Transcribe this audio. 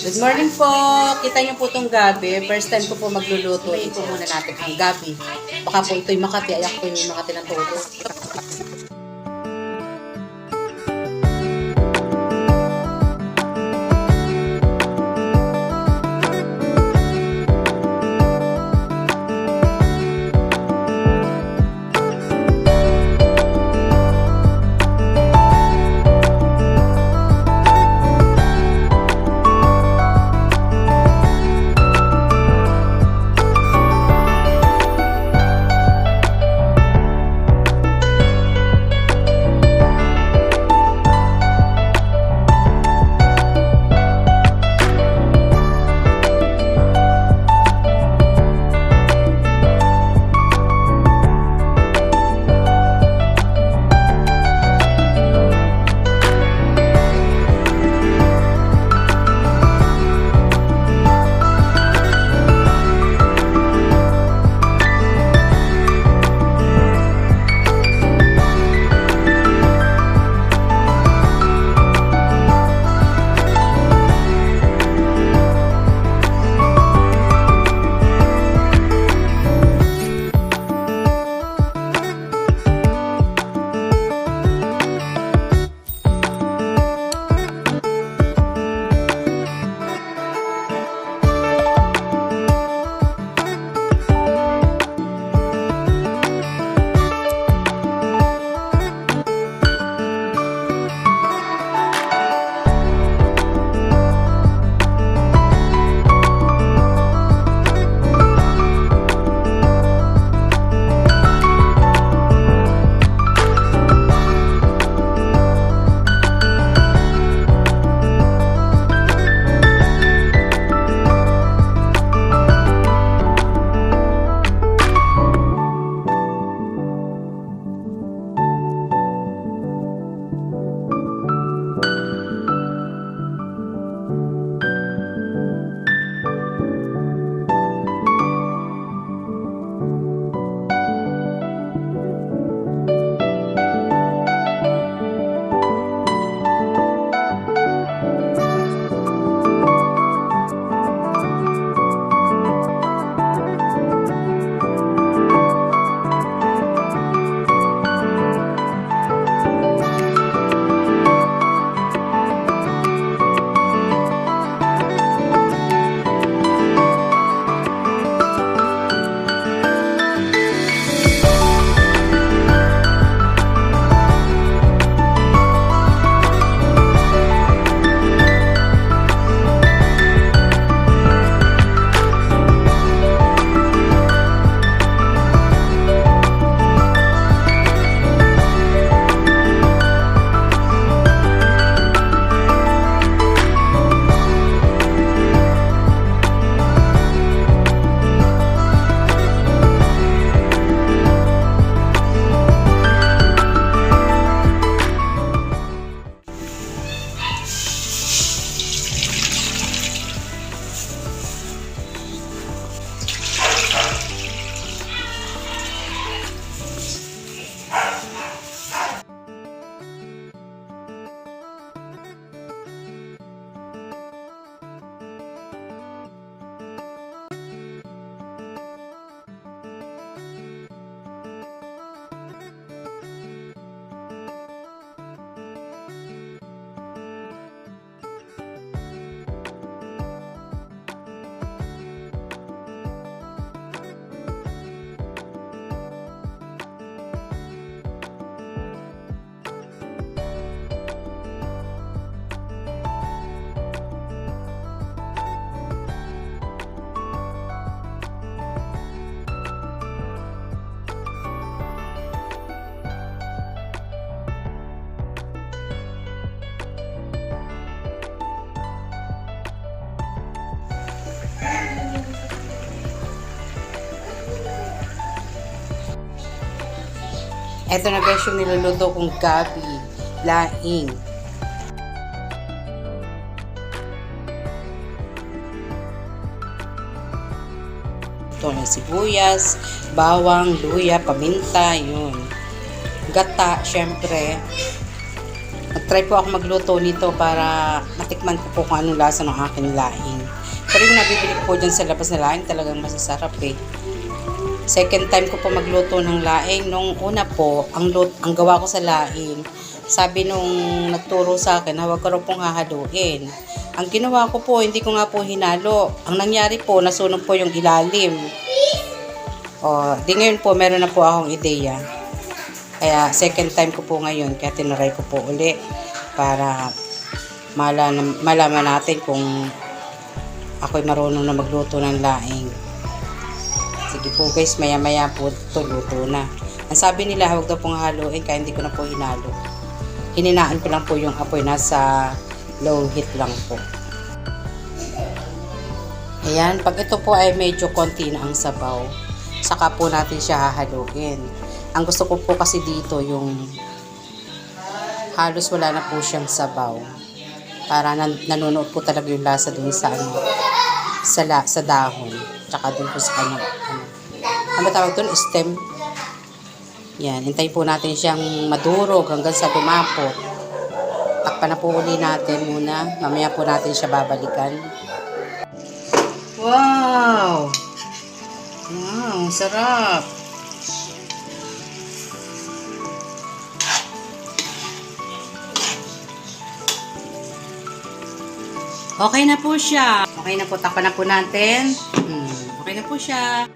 Good morning po! Kita niyo po itong gabi. First time ko po magluluto. Ito muna natin ang gabi. Baka po ito'y Makati. Ayak po yung Makati ng todo. Ito na guys yung niluluto kong gabi, laing. Ito na sibuyas, bawang, luya, paminta, yun. Gata, syempre. At Try po ako magluto nito para matikman ko po kung anong lasa ng aking laing. Pero yung nabibili ko po dyan sa labas na laing talagang masasarap eh. Second time ko po magluto ng laing. Nung una po, ang gawa ko sa laing, sabi nung nagturo sa akin, huwag ko raw pong hahaluin. Ang ginawa ko po, hindi ko nga po hinalo. Ang nangyari po, nasunog po yung ilalim. O, di ngayon po, meron na po akong ideya. Kaya second time ko po ngayon, kaya tinaray ko po uli para malaman natin kung ako'y marunong na magluto ng laing. Sige po guys, maya-maya po ito luto na. Ang sabi nila, huwag daw pong haluin, kaya hindi ko na po hinalo. Hininaan ko lang po yung apoy, nasa low heat lang po. Ayan, pag ito po ay medyo konti na ang sabaw, saka po natin siya hahaluin. Ang gusto ko po kasi dito yung halos wala na po siyang sabaw. Para nanonood po talaga yung lasa dun sa sa dahon. Tsaka dun po sa kanyang ano tawag dun? Stem. Yan, hintayin po natin siyang madurog hanggang sa dumapot. Takpan na po uli natin muna. Mamaya po natin siya babalikan. Wow! Wow, sarap! Okay na po siya. Okay na po, takpan na po natin. Okay na po siya.